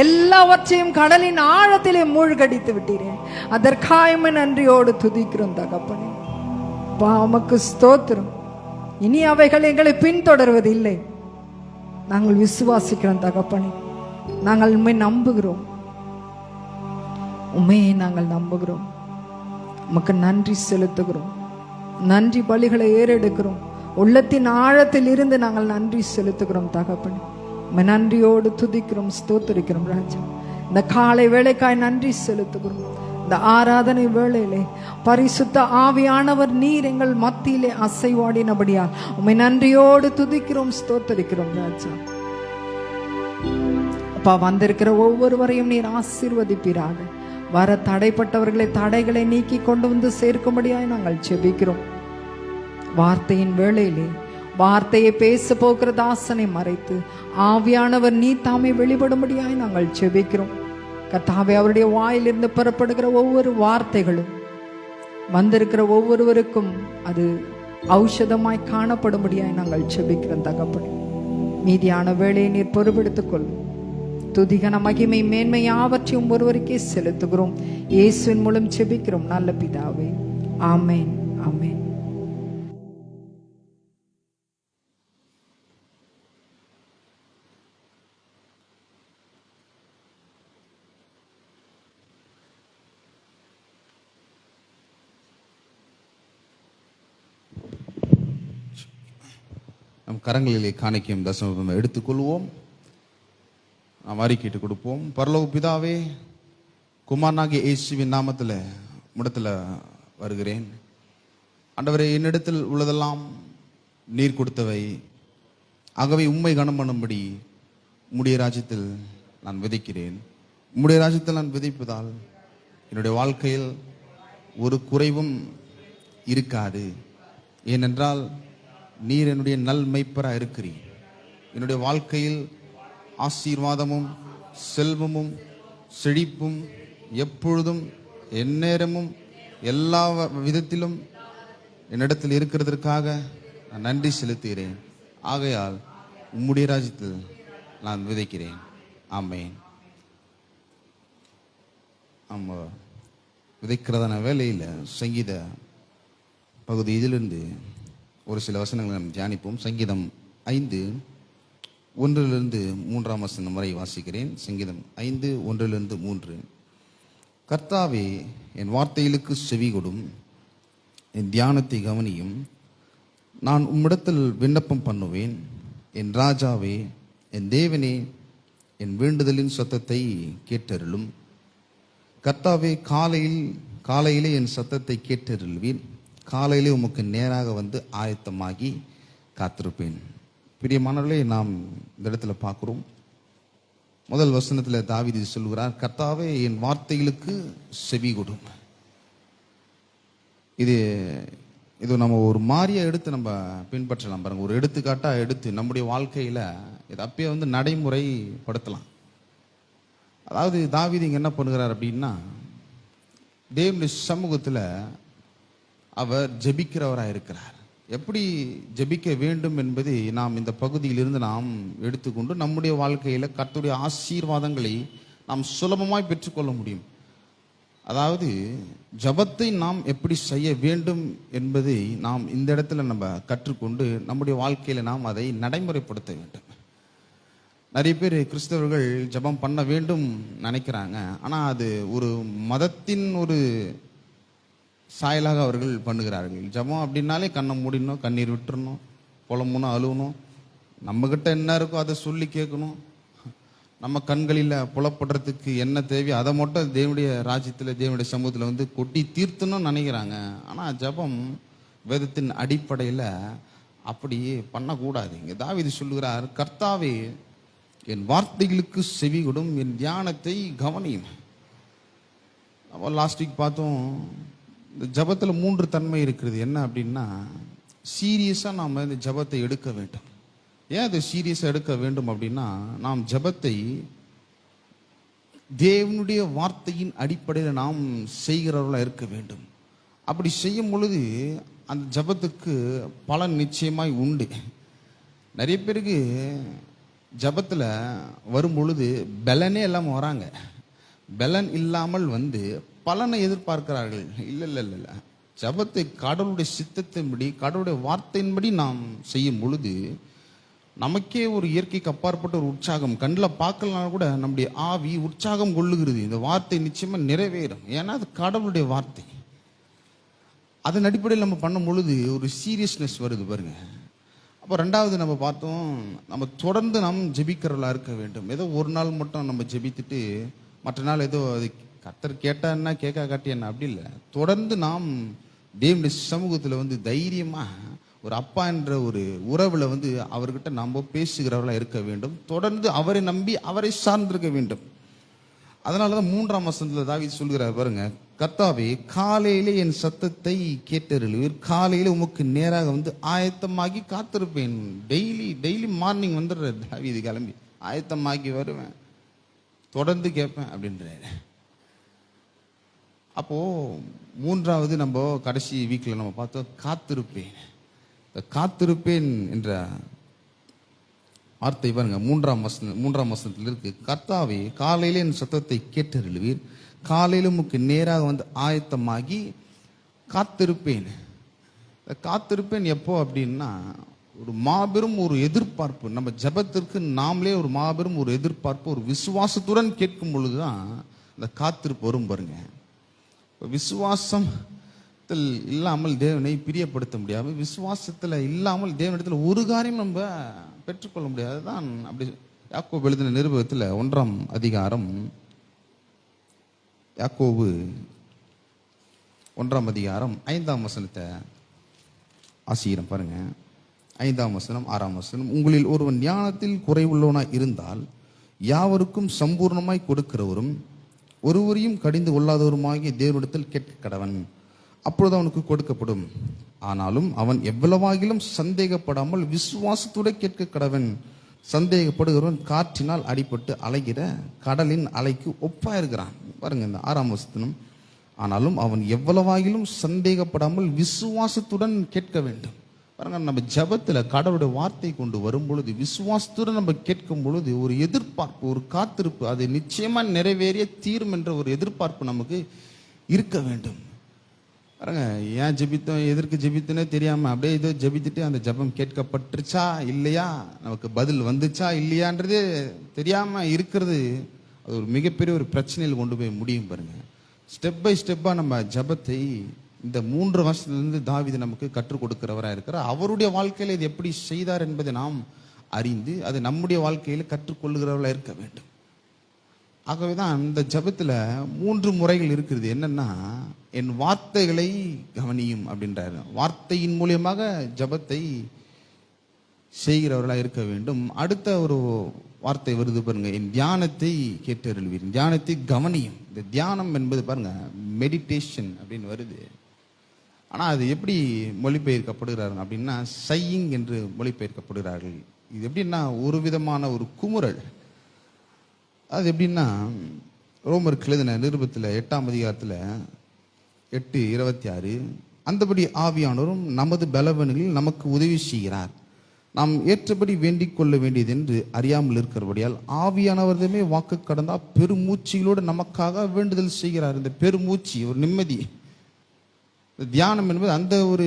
எல்லாவற்றையும் கடலின் ஆழத்திலே மூழ்கடித்து விட்டீரே. அதற்காக நன்றியோடு துதிக்கிறோம் தகப்பனே. உமக்கு ஸ்தோத்திரம். இனி அவைகள் எங்களை பின்தொடர்வதில்லை. நாங்கள் விசுவாசிக்கிறோம் தகப்பனே. நாங்கள் உண்மை நம்புகிறோம். உண்மையை நாங்கள் நம்புகிறோம். உமக்கு நன்றி செலுத்துகிறோம். நன்றி பலிகளை ஏறெடுக்கிறோம். உள்ளத்தின் ஆழத்தில் இருந்து நாங்கள் நன்றி செலுத்துகிறோம் தகப்பனே. நன்றியோடு துதிக்கிறோம், ஸ்தோத்திரிக்கிறோம் ராஜா. இந்த காலை வேளைக்காய் நன்றி செலுத்துகிறோம். இந்த ஆராதனை வேளையிலே பரிசுத்த ஆவியானவர் நீர் எங்கள் மத்தியிலே அசைவாடினபடியால் உம்மை நன்றியோடு துதிக்கிறோம், ஸ்தோத்திரிக்கிறோம் ராஜா. அப்பா, வந்திருக்கிற ஒவ்வொருவரையும் நீர் ஆசீர்வதிப்பீராக. வர தடைப்பட்டவர்களை தடைகளை நீக்கி கொண்டு வந்து சேர்க்கும்படியாய் நாங்கள் ஜெபிக்கிறோம். வார்த்தையின் வேளையிலே வார்த்தையை பேச போகிற தாசனை மறைத்து ஆவியானவர் நீ தாமே வெளிப்படும்படியாய் நாங்கள் ஜெபிக்கிறோம். கர்த்தாவே, அவருடைய வாயிலிருந்து புறப்படுகிற ஒவ்வொரு வார்த்தைகளும் வந்திருக்கிற ஒவ்வொருவருக்கும் அது ஔஷதமாய் காணப்படும்படியாய் நாங்கள் ஜெபிக்கிறோம் தகப்பனே. மீதியான வேளையை நீர் பொறுப்பெடுத்துக் கொள்ளும். துதிகன மகிமை மேன்மை யாவற்றையும் ஒருவருக்கே செலுத்துகிறோம். இயேசுவின் மூலம் ஜெபிக்கிறோம் நல்ல பிதாவே, ஆமென், ஆமென். நம் கரங்களிலே காணிக்கையும் தசமம் எடுத்துக்கொள்வோம். நாம் அறிக்கையிட்டு கொடுப்போம். பரலோக பிதாவே, குமாரனாகிய இயேசுவின் நாமத்தில் முடத்தில் வருகிறேன். ஆண்டவரே, என்னிடத்தில் உள்ளதெல்லாம் நீர் கொடுத்தவை. ஆகவே உம்மை கனம் பண்ணும்படி உம்முடைய ராஜ்யத்தில் நான் விதைக்கிறேன். உம்முடைய ராஜ்யத்தில் நான் விதைப்பதால் என்னுடைய வாழ்க்கையில் ஒரு குறைவும் இருக்காது. ஏனென்றால் நீர் என்னுடைய நல் மெய்ப்பராக இருக்கிறீர். என்னுடைய வாழ்க்கையில் ஆசீர்வாதமும் செல்வமும் செழிப்பும் எப்பொழுதும் எந்நேரமும் எல்லா விதத்திலும் என்னிடத்தில் இருக்கிறதற்காக நான் நன்றி செலுத்துகிறேன். ஆகையால் உம்முடைய ராஜ்யத்தில் நான் விதைக்கிறேன். ஆமென். நம்ம விதைக்கிறதான வேலையில் சங்கீத பகுதி இதிலிருந்து ஒரு சில வசனங்களை நாம் தியானிப்போம். சங்கீதம் 5:1-3 வசனம் வரை வாசிக்கிறேன். சங்கீதம் 5:1-3. கர்த்தாவே, என் வார்த்தைகளுக்கு செவி கொடும், என் தியானத்தை கவனியும். நான் உம்மிடத்தில் விண்ணப்பம் பண்ணுவேன். என் ராஜாவே, என் தேவனே, என் வேண்டுதலின் சத்தத்தை கேட்டருளும். கர்த்தாவே, காலையிலே என் சத்தத்தை கேட்டருள்வீன். காலையிலே உமக்கு நேராக வந்து ஆயத்தமாகி காத்திருப்பேன். பிரியமானவர்களே, நாம் இந்த இடத்துல பார்க்குறோம். முதல் வசனத்தில் தாவீது சொல்கிறார், கர்த்தாவே, என் வார்த்தைகளுக்கு செவி கொடும். இது நம்ம ஒரு மாதிரியா எடுத்து நம்ம பின்பற்றலாம் பாருங்க. ஒரு எடுத்துக்காட்டாக எடுத்து நம்முடைய வாழ்க்கையில் இதை அப்பயே வந்து நடைமுறைப்படுத்தலாம். அதாவது தாவீது இங்கே என்ன பண்ணுகிறார் அப்படின்னா, தேவனுடைய சமூகத்தில் அவர் ஜெபிக்கிறவராக இருக்கிறார். எப்படி ஜெபிக்க வேண்டும் என்பதை நாம் இந்த பகுதியிலிருந்து நாம் எடுத்துக்கொண்டு நம்முடைய வாழ்க்கையில் கர்த்தருடைய ஆசீர்வாதங்களை நாம் சுலபமாய் பெற்றுக்கொள்ள முடியும். அதாவது ஜெபத்தை நாம் எப்படி செய்ய வேண்டும் என்பதை நாம் இந்த இடத்துல நம்ம கற்றுக்கொண்டு நம்முடைய வாழ்க்கையில் நாம் அதை நடைமுறைப்படுத்த வேண்டும். நிறைய பேர் கிறிஸ்தவர்கள் ஜெபம் பண்ண வேண்டும் நினைக்கிறாங்க. ஆனால் அது ஒரு மதத்தின் ஒரு சாயலாக அவர்கள் பண்ணுகிறார்கள். ஜெபம் அப்படின்னாலே கண்ணை மூடிடணும், கண்ணீர் விட்டுறணும், புலம்பணும், அழுவணும், நம்மக்கிட்ட என்ன இருக்கோ அதை சொல்லி கேட்கணும், நம்ம கண்களில் புலப்படுறதுக்கு என்ன தேவையோ அதை மட்டும் தேவனுடைய ராஜ்யத்தில் தேவனுடைய சமூகத்தில் வந்து கொட்டி தீர்த்தணும்னு நினைக்கிறாங்க. ஆனால் ஜெபம் வேதத்தின் அடிப்படையில் அப்படி பண்ணக்கூடாது. இங்கே தாவீது சொல்லுகிறார், கர்த்தாவே, என் வார்த்தைகளுக்கு செவி கொடும், என் தியானத்தை கவனியும். அப்போ லாஸ்ட் வீக் பார்த்தோம், இந்த ஜபத்தில் 3 தன்மை இருக்கிறது. என்ன அப்படின்னா, சீரியஸாக நாம் இந்த ஜபத்தை எடுக்க வேண்டும். ஏன் அதை சீரியஸாக எடுக்க வேண்டும் அப்படின்னா, நாம் ஜபத்தை தேவனுடைய வார்த்தையின் அடிப்படையில் நாம் செய்கிறவர்களாக இருக்க வேண்டும். அப்படி செய்யும் பொழுது அந்த ஜபத்துக்கு பலன் நிச்சயமாய் உண்டு. நிறைய பேருக்கு ஜபத்தில் வரும் பொழுது பலனே இல்லாமல் வராங்க. பலன் இல்லாமல் வந்து பலனை எதிர்பார்க்கிறார்கள். இல்ல இல்ல இல்ல இல்ல, ஜபத்தை கடவுளுடைய சித்தத்தின்படி கடவுளுடைய வார்த்தையின்படி நாம் செய்யும் பொழுது நமக்கே ஒரு இயற்கைக்கு அப்பாற்பட்ட ஒரு உற்சாகம், கண்ணில் பார்க்கலாம் கூட நம்முடைய ஆவி உற்சாகம் கொள்ளுகிறது. இந்த வார்த்தை நிச்சயமா நிறைவேறும். ஏன்னா அது கடவுளுடைய வார்த்தை. அதன் அடிப்படையில் நம்ம பண்ணும் பொழுது ஒரு சீரியஸ்னஸ் வருது பாருங்க. அப்போ ரெண்டாவது நம்ம பார்த்தோம், நம்ம தொடர்ந்து நாம் ஜெபிக்கிறவர்களாக இருக்க வேண்டும். ஏதோ ஒரு நாள் மட்டும் நம்ம ஜெபித்துட்டு மற்ற நாள் ஏதோ அது கர்த்தர் கேட்டா என்ன கேட்கா காட்டி என்ன, அப்படி இல்லை. தொடர்ந்து நாம் தேவனுடைய சமூகத்தில் வந்து தைரியமா ஒரு அப்பா என்ற ஒரு உறவுல வந்து அவர்கிட்ட நம்ம பேசுகிறவர்களா இருக்க வேண்டும். தொடர்ந்து அவரை நம்பி அவரை சார்ந்திருக்க வேண்டும். அதனாலதான் 3ஆம் வசனத்துல தாவீது சொல்கிறார் பாருங்க, கர்த்தாவே காலையிலே என் சத்தத்தை கேட்டருளுவீர், காலையில உமக்கு நேராக வந்து ஆயத்தமாகி காத்திருப்பேன். டெய்லி மார்னிங் வந்துடுற தாவீது கிளம்பி ஆயத்தமாகி வருவேன், தொடர்ந்து கேட்பேன் அப்படின்றாரு. அப்போ 3வது நம்ம கடைசி வீக்ல நம்ம பார்த்தோம் காத்திருப்பேன். காத்திருப்பேன் என்ற வார்த்தை பாருங்க 3ஆம் வசனத்தில் இருக்கு. கர்த்தாவே காலையில என் சத்தத்தை கேட்டருளுவீர், காலையில உமக்கு நேராக வந்து ஆயத்தமாகி காத்திருப்பேன். காத்திருப்பேன் எப்போ அப்படின்னா, ஒரு மாபெரும் ஒரு எதிர்பார்ப்பு, நம்ம ஜெபத்திற்கு நாமளே ஒரு மாபெரும் ஒரு எதிர்பார்ப்பு, ஒரு விசுவாசத்துடன் கேட்கும் பொழுதுதான் அந்த காத்திருப்பு வரும் பாருங்க. விசுவாசத்தில் இல்லாமல் தேவனை பிரியப்படுத்த முடியாது, விசுவாசத்தில் இல்லாமல் தேவனிடத்தில் ஒரு காரியம் நம்ம பெற்றுக்கொள்ள முடியாது. தான் அப்படி யாக்கோபு எழுதின நிருபத்தில் 1ஆம் அதிகாரம், யாக்கோபு 1ஆம் அதிகாரம் 5ஆம் வசனத்தை ஆசிரியர் பாருங்க. 5ஆம் வசனம் 6ஆம் வசனம், உங்களில் ஒருவன் ஞானத்தில் குறைவுள்ளவனாய் இருந்தால் யாவருக்கும் சம்பூர்ணமாய் கொடுக்கிறவரும் ஒருவரையும் கடிந்து கொள்ளாதவருமாகிய தேவனிடத்தில் கேட்க கடவன், அப்பொழுது அவனுக்கு கொடுக்கப்படும். ஆனாலும் அவன் எவ்வளவாகிலும் சந்தேகப்படாமல் விசுவாசத்தோடு கேட்க கடவன். சந்தேகப்படுகிறவன் காற்றினால் அடிபட்டு அலைகிற கடலின் அலைக்கு ஒப்பாயிருக்கிறான். பாருங்க இந்த 6ஆம் வசனம், ஆனாலும் அவன் எவ்வளவாகிலும் சந்தேகப்படாமல் விசுவாசத்துடன் கேட்க வேண்டும். பாருங்க, நம்ம ஜெபத்துல கடவுளுடைய வார்த்தை கொண்டு வரும் பொழுது விசுவாசத்துடன் நம்ம கேட்கும் பொழுது ஒரு எதிர்பார்ப்பு, ஒரு காத்திருப்பு, அது நிச்சயமா நிறைவேறிய தீரும் என்ற ஒரு எதிர்பார்ப்பு நமக்கு இருக்க வேண்டும். பாருங்க, ஏன் ஜெபித்தோம் எதற்கு ஜெபித்தோன்னே தெரியாம அப்படியே ஏதோ ஜெபித்துட்டு அந்த ஜெபம் கேட்கப்பட்டுருச்சா இல்லையா, நமக்கு பதில் வந்துச்சா இல்லையான்றது தெரியாம இருக்கிறது, அது ஒரு மிகப்பெரிய ஒரு பிரச்சனையில் கொண்டு போய் முடியும். பாருங்க, ஸ்டெப் பை ஸ்டெப்பா நம்ம ஜெபத்தை இந்த 3 வருஷத்திலிருந்து தாவீது நமக்கு கற்றுக் கொடுக்கிறவராக இருக்கிறார். அவருடைய வாழ்க்கையில இது எப்படி செய்தார் என்பதை நாம் அறிந்து அது நம்முடைய வாழ்க்கையில கற்றுக்கொள்ளுகிறவர்களாக இருக்க வேண்டும். ஆகவேதான் அந்த ஜெபத்துல 3 முறைகள் இருக்கிறது. என்னன்னா, என் வார்த்தைகளை கவனியும் அப்படின்றாரு. வார்த்தையின் மூலியமாக ஜெபத்தை செய்கிறவர்களாக இருக்க வேண்டும். அடுத்த ஒரு வார்த்தை வருது பாருங்க, என் தியானத்தை கேட்டருள்வீர், தியானத்தை கவனியும். இந்த தியானம் என்பது பாருங்க மெடிடேஷன் அப்படின்னு வருது. ஆனா அது எப்படி மொழிபெயர்க்கப்படுகிறார்கள் அப்படின்னா, சையிங் என்று மொழிபெயர்க்கப்படுகிறார்கள். இது எப்படின்னா ஒரு விதமான ஒரு குமுறல். அது எப்படின்னா, ரோமருக்கு எழுதின நிருபத்தில் 8ஆம் அதிகாரத்தில் 8:26, அந்தபடி ஆவியானவரும் நமது பலவீனங்களில் நமக்கு உதவி செய்கிறார், நாம் ஏற்றபடி வேண்டிக் கொள்ள வேண்டியது என்று அறியாமல் இருக்கிறபடியால் ஆவியானவர்தமே வாக்கு கடந்தா பெருமூச்சிகளோடு நமக்காக வேண்டுதல் செய்கிறார். இந்த பெருமூச்சி ஒரு நிம்மதி. தியானம் என்பது அந்த ஒரு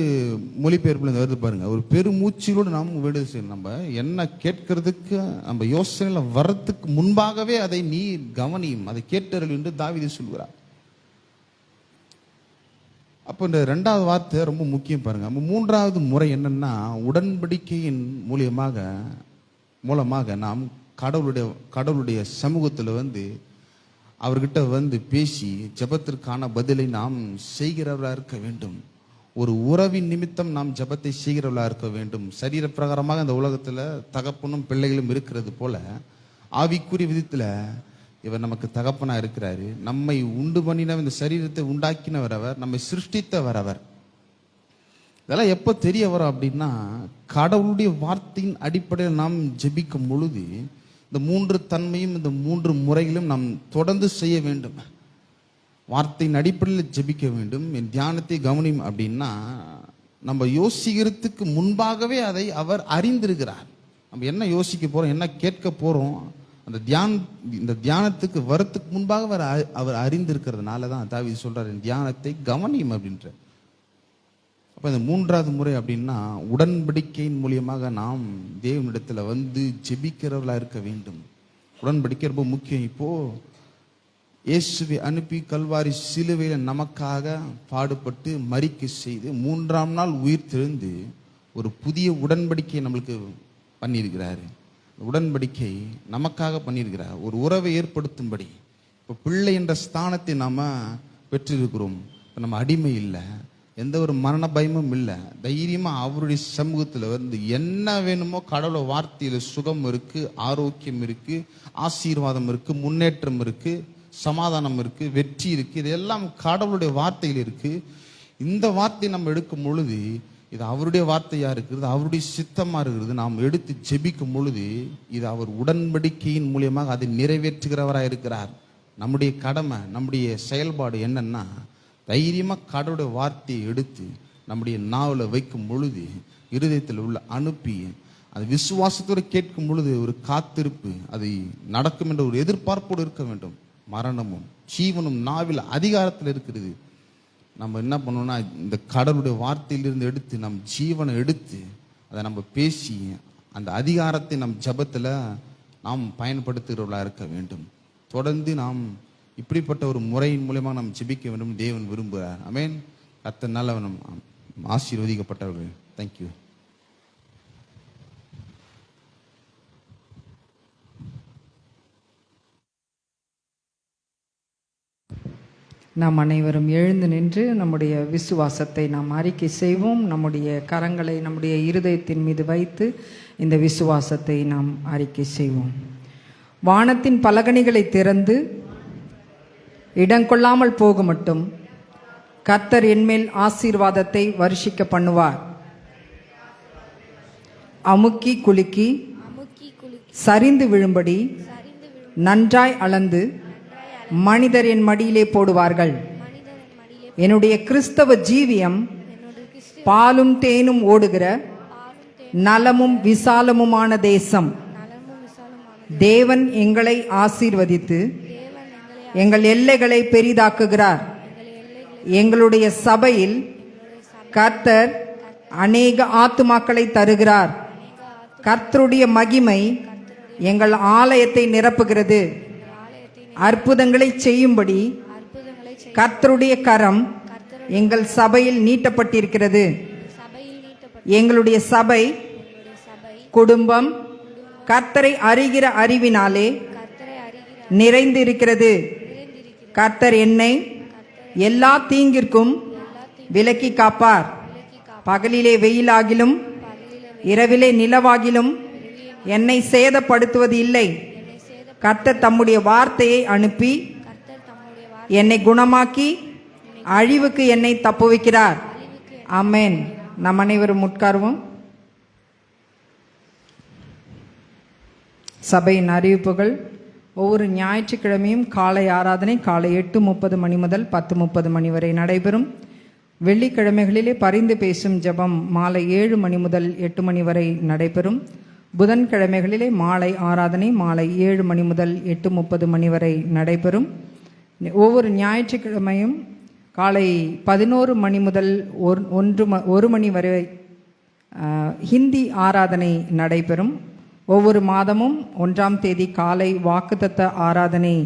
மொழிபெயர்ப்புல வருது பாருங்க, ஒரு பெருமூச்சிகளோடு நாம் வேண்டுதல் செய்யணும். நம்ம என்ன கேட்கறதுக்கு நம்ம யோசனையில வர்றதுக்கு முன்பாகவே அதை நீ கவனியும், அதை கேட்டருள் என்று தாவீது சொல்கிறார். அப்போ இந்த 2வது வார்த்தை ரொம்ப முக்கியம் பாருங்க. 3வது முறை என்னன்னா, உடன்படிக்கையின் மூலமாக நாம் கடவுளுடைய சமூகத்தில் வந்து அவர்கிட்ட வந்து பேசி ஜெபத்திற்கான பதிலை நாம் செய்கிறவர்களாக இருக்க வேண்டும். ஒரு உறவின் நிமித்தம் நாம் ஜெபத்தை செய்கிறவர்களாக இருக்க வேண்டும். சரீர பிரகாரமாக இந்த உலகத்தில் தகப்பனும் பிள்ளைகளும் இருக்கிறது போல ஆவிக்குரிய விதத்தில் இவர் நமக்கு தகப்பனா இருக்கிறாரு. நம்மை உண்டு பண்ணின இந்த சரீரத்தை உண்டாக்கினவர் அவர், நம்மை சிருஷ்டித்தவர் அவர். இதெல்லாம் எப்போ தெரிய வரும் அப்படின்னா, கடவுளுடைய வார்த்தையின் அடிப்படையில் நாம் ஜெபிக்கும் பொழுது இந்த 3 தன்மையும் இந்த 3 முறைகளும் நாம் தொடர்ந்து செய்ய வேண்டும். வார்த்தையின் அடிப்படையில் ஜெபிக்க வேண்டும். என் தியானத்தை கவனியும் அப்படின்னா, நம்ம யோசிக்கிறதுக்கு முன்பாகவே அதை அவர் அறிந்திருக்கிறார். நம்ம என்ன யோசிக்க போறோம், என்ன கேட்க போறோம், இந்த தியானத்துக்கு வரத்துக்கு முன்பாக அவர் அறிந்திருக்கிறதுனால தான் தாவீது சொல்றாரு, தியானத்தை கவனியும் அப்படின்ற. அப்ப இந்த 3வது முறை அப்படின்னா உடன்படிக்கையின் மூலியமாக நாம் தேவனிடத்துல வந்து ஜெபிக்கிறவர்களா இருக்க வேண்டும். உடன்படிக்கை ரொம்ப முக்கியம். இப்போ இயேசுவை அனுப்பி கல்வாரி சிலுவையில நமக்காக பாடுபட்டு மரிக்க செய்து 3ஆம் நாள் உயிர் தெழுந்து ஒரு புதிய உடன்படிக்கையை நம்மளுக்கு பண்ணியிருக்கிறாரு. உடன்படிக்கை நமக்காக பண்ணியிருக்கிறார், ஒரு உறவை ஏற்படுத்தும்படி. இப்போ பிள்ளை என்ற ஸ்தானத்தை நாம பெற்றிருக்கிறோம். இப்போ நம்ம அடிமை இல்லை, எந்த ஒரு மரண பயமும் இல்லை. தைரியமா அவருடைய சமூகத்தில் வந்து என்ன வேணுமோ கடவுள வார்த்தையில சுகம் இருக்கு, ஆரோக்கியம் இருக்கு, ஆசீர்வாதம் இருக்கு, முன்னேற்றம் இருக்கு, சமாதானம் இருக்கு, வெற்றி இருக்கு. இதெல்லாம் கடவுளுடைய வார்த்தையில் இருக்கு. இந்த வார்த்தையை நம்ம எடுக்கும் பொழுது இது அவருடைய வார்த்தையா இருக்கிறது, அவருடைய சித்தமா இருக்கிறது. நாம் எடுத்து ஜெபிக்கும் பொழுது இது அவர் உடன்படிக்கையின் மூலியமாக அதை நிறைவேற்றுகிறவராக இருக்கிறார். நம்முடைய கடமை, நம்முடைய செயல்பாடு என்னன்னா, தைரியமா கடவுளுடைய வார்த்தையை எடுத்து நம்முடைய நாவல வைக்கும் பொழுது இருதயத்தில் உள்ள அனுப்பி அது விசுவாசத்தோடு கேட்கும் பொழுது ஒரு காத்திருப்பு, அதை நடக்கும் என்ற ஒரு எதிர்பார்ப்போடு இருக்க வேண்டும். மரணமும் ஜீவனும் நாவில் அதிகாரத்தில் இருக்கிறது. நம்ம என்ன பண்ணோம்னா, இந்த கடவுளுடைய வார்த்தையிலிருந்து எடுத்து நம் ஜீவனை எடுத்து அதை நம்ம பேசி அந்த அதிகாரத்தை நம் ஜபத்தில் நாம் பயன்படுத்துகிறவர்களா இருக்க வேண்டும். தொடர்ந்து நாம் இப்படிப்பட்ட ஒரு முறையின் மூலமாக நாம் ஜெபிக்க வேண்டும். தேவன் விரும்புகிறார். ஆமென். கர்த்தர் நல்லவன், ஆசீர்வதிக்கப்பட்டவர்கள். தேங்க்யூ. நாம் அனைவரும் எழுந்து நின்று நம்முடைய விசுவாசத்தை நாம் அறிக்கை செய்வோம். நம்முடைய கரங்களை நம்முடைய இருதயத்தின் மீது வைத்து இந்த விசுவாசத்தை நாம் அறிக்கை செய்வோம். வானத்தின் பலகணிகளை திறந்து இடங்கொள்ளாமல் போக மட்டும் கர்த்தர் என்மேல் ஆசீர்வாதத்தை வருஷிக்க பண்ணுவார். அமுக்கி குலுக்கி சரிந்து விழும்படி நன்றாய் அளந்து மனிதர் என் மடியிலே போடுவார்கள். என்னுடைய கிறிஸ்தவ ஜீவியம் பாலும் தேனும் ஓடுகிற நலமும் விசாலமுமான தேசம். தேவன் எங்களை ஆசீர்வதித்து எங்கள் எல்லைகளை பெரிதாக்குகிறார். எங்களுடைய சபையில் கர்த்தர் அநேக ஆத்துமாக்களை தருகிறார். கர்த்தருடைய மகிமை எங்கள் ஆலயத்தை நிரப்புகிறது. அற்புதங்களை செய்யும்படி கர்த்தருடைய கரம் எங்கள் சபையில் நீட்டப்பட்டிருக்கிறது. எங்களுடைய சபை குடும்பம் கர்த்தரை அறிகிற அறிவினாலே நிறைந்திருக்கிறது. கர்த்தர் என்னை எல்லா தீங்கிற்கும் விலக்கி காப்பார். பகலிலே வெயிலாகிலும் இரவிலே நிலவாகிலும் என்னை சேதப்படுத்துவது இல்லை. கர்த்தர் தம்முடைய வார்த்தையை அனுப்பி என்னை குணமாக்கி அழிவுக்கு என்னை தப்புவிக்கிறார். ஆமென். நம் அனைவரும் உட்காருவோம். சபையின் அறிவிப்புகள். ஒவ்வொரு ஞாயிற்றுக்கிழமையும் காலை ஆராதனை காலை 8:30 மணி முதல் 10:30 மணி வரை நடைபெறும். வெள்ளிக்கிழமைகளிலே பரிந்து பேசும் ஜெபம் மாலை 7 மணி முதல் 8 மணி வரை நடைபெறும். புதன்கிழமைகளிலே மாலை ஆராதனை மாலை 7 மணி முதல் 8:30 மணி வரை நடைபெறும். ஒவ்வொரு ஞாயிற்றுக்கிழமையும் காலை 11 மணி முதல் 1 மணி வரை ஹிந்தி ஆராதனை நடைபெறும். ஒவ்வொரு மாதமும் 1ஆம் தேதி காலை வாக்குத்தத்த ஆராதனை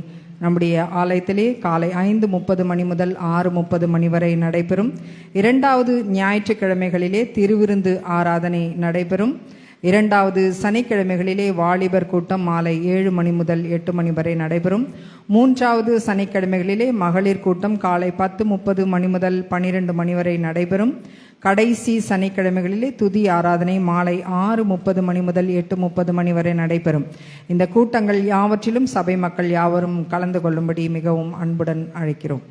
நம்முடைய ஆலயத்திலே காலை 5:30 மணி முதல் 6:30 மணி வரை நடைபெறும். 2வது ஞாயிற்றுக்கிழமைகளிலே திருவிருந்து ஆராதனை நடைபெறும். 2வது சனிக்கிழமைகளிலே வாலிபர் கூட்டம் மாலை 7 மணி முதல் 8 மணி வரை நடைபெறும். 3வது சனிக்கிழமைகளிலே மகளிர் கூட்டம் காலை 10:30 மணி முதல் 12 மணி வரை நடைபெறும். கடைசி சனிக்கிழமைகளிலே துதி ஆராதனை மாலை 6:30 மணி முதல் 8:30 மணி வரை நடைபெறும். இந்த கூட்டங்கள் யாவற்றிலும் சபை மக்கள் யாவரும் கலந்து கொள்ளும்படி மிகவும் அன்புடன் அழைக்கிறோம்.